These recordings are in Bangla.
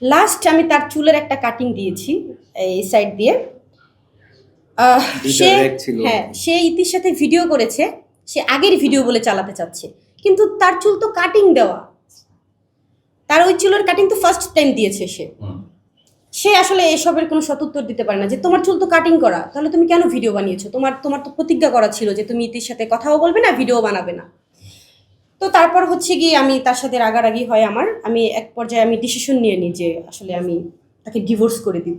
লাস্ট আমি তার চুলের একটা কাটিং দিয়েছি এই সাইড দিয়ে। সে হ্যাঁ, সে ইতির সাথে ভিডিও করেছে, সে আগের ভিডিও বলে চালাতে চাচ্ছে, কিন্তু তার চুল তো কাটিং দেওয়া, তার ওই চুলের কাটিং তো ফার্স্ট টাইম দিয়েছে সে আসলে এসবের কোনো সদুত্তর দিতে পারে না যে তোমার চুল তো কাটিং করা, তাহলে তুমি কেন ভিডিও বানিয়েছো? তোমার তো প্রতিজ্ঞা করা ছিল যে তুমি ইতির সাথে কথাও বলবে না, ভিডিও বানাবে না। তো তারপর হচ্ছে গিয়ে আমি তার সাথে রাগারাগি হয় আমার, আমি এক পর্যায়ে আমি ডিসিশন নিয়ে নিই যে আসলে আমি তাকে ডিভোর্স করে দিব।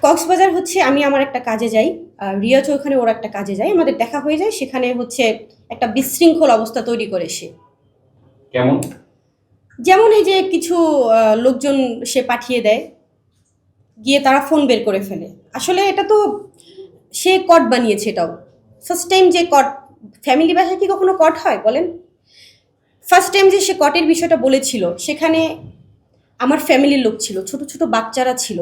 কক্সবাজার হচ্ছে আমি আমার একটা কাজে যাই, রিয়াজ ওখানে ওর একটা কাজে যাই, আমাদের দেখা হয়ে যায়। সেখানে হচ্ছে একটা বিশৃঙ্খল অবস্থা তৈরি করে সে। কেমন? যেমন এই যে কিছু লোকজন সে পাঠিয়ে দেয়, গিয়ে তারা ফোন বের করে ফেলে। আসলে এটা তো সে কট বানিয়েছে, এটাও ফার্স্ট টাইম যে কট, ফ্যামিলি বাসায় কি কখনো কট হয় বলেন? ফার্স্ট টাইম যে সে কটের বিষয়টা বলেছিল, সেখানে আমার ফ্যামিলির লোক ছিল, ছোট ছোট বাচ্চারা ছিল,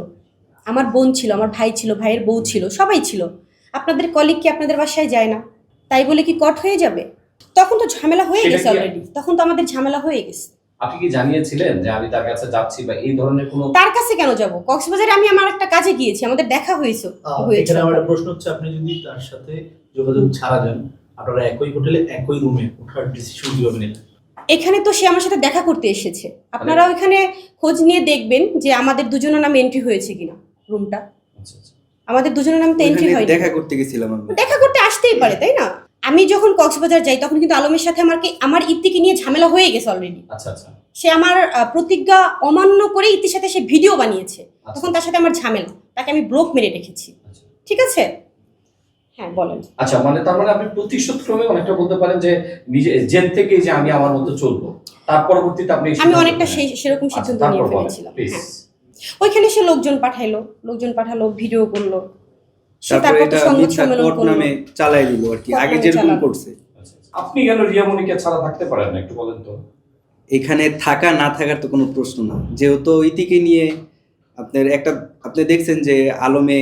আমার বোন ছিল, আমার ভাই ছিল, ভাইয়ের বউ ছিল, সবাই ছিল। আপনাদের কলিগ কি আপনাদের বাসায় যায় না? তাই বলে কি কট হয়ে যাবে? তখন তো ঝামেলা হয়ে গেছে অলরেডি, তখন তো আমাদের ঝামেলা হয়ে গেছে। আপনি কি জানিয়েছিলেন যে আমি তার কাছে যাচ্ছি বা এই ধরনের কোনো? তার কাছে কেন যাব? কক্সবাজারে আমি আমার একটা কাজে গিয়েছি, আমাদের দেখা হয়েছে। এখানে আমার প্রশ্ন হচ্ছে, আপনি যদি তার সাথে যোগাযোগ ছাড়া যান, আপনারা একই হোটেলে একই রুমে ওঠার ডিসিশন কিভাবে নিলেন? এখানে তো সে আমার সাথে দেখা করতে এসেছে, আপনারা ওইখানে খোঁজ নিয়ে দেখবেন যে আমাদের দুজনের নামে এন্ট্রি হয়েছে কিনা রুমটা। আমাদের দুজনের নামে তো এন্ট্রি হয়নি। দেখা করতে গেছিলাম আমি। দেখা করতে আসতেই পারে, তাই না? আমি যখন কক্সবাজার যাই তখন কিন্তু আলমের সাথে আমার ইত্তিকে নিয়ে ঝামেলা হয়ে গেছে অলরেডি। আচ্ছা আচ্ছা। সে আমার প্রতিজ্ঞা অমান্য করে ইত্তির সাথে সে ভিডিও বানিয়েছে, তখন তার সাথে আমার ঝামেলা, তাকে আমি ব্লক মেরে রেখেছি। ঠিক আছে, হ্যাঁ বলেন। আচ্ছা, মানে তার মানে আপনি প্রতিশোধ ক্রমে অনেকটা বলতে পারেন যে নিজে জেল থেকে যে আমি আমার মতো চলবো, তার পরবর্তীতে আপনি আমি অনেকটা সেরকম সিদ্ধান্ত নিয়ে ফেলেছিলাম। ওইখানে সে লোকজন পাঠালো, ভিডিও করলো, সে তারপর তো সংবাদ সম্মেলন করলো, নামে চালাই দিল আর কি, আগে যেরকম করছে। আপনি কেন রিয়ামণিকে ছাড়া থাকতে পারেন না, একটু বলেন তো? এখানে থাকা না থাকার তো কোনো প্রশ্ন না, যেহেতু ইতিকে নিয়ে আপনি দেখছেন যে আলমে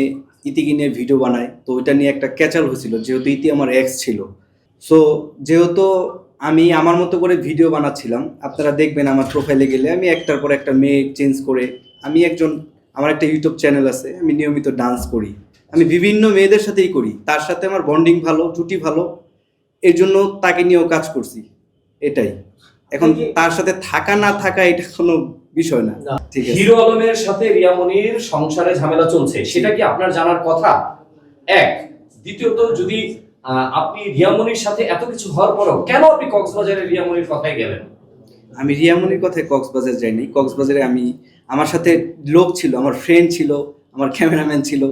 ইতিকে নিয়ে ভিডিও বানায়, তো ওইটা নিয়ে একটা ক্যাচাল হয়েছিল, যেহেতু ইতি আমার এক্স ছিল। সো যেহেতু আমি আমার মতো করে ভিডিও বানাচ্ছিলাম, আপনারা দেখবেন আমার প্রোফাইলে গেলে আমি একটার পর একটা মেয়ে চেঞ্জ করে, আমার একটা ইউটিউব চ্যানেল আছে, আমি নিয়মিত ডান্স করি, আমি বিভিন্ন মেয়েদের সাথেই করি, তার সাথে আমার বন্ডিং ভালো, জুটি ভালো, এর জন্য তাকে নিয়েও কাজ করছি, এটাই। এখন তার সাথে থাকা না থাকা এটা কোনো বিষয় না। ঠিক আছে, হিরো আলমের সাথে রিয়ামণির সংসারে ঝামেলা চলছে, সেটা কি আপনার জানার কথা? এক, দ্বিতীয়ত, যদি আপনি রিয়ামণির সাথে এত কিছু হওয়ার পরেও কেন আপনি কক্সবাজারে রিয়ামণির কথায় গেলেন? আমি রিয়ামণির কথায় কক্সবাজার যাইনি। কক্সবাজারে আমার সাথে লোক ছিল, আমার ফ্রেন্ড ছিল, আমার ক্যামেরাম্যান ছিল।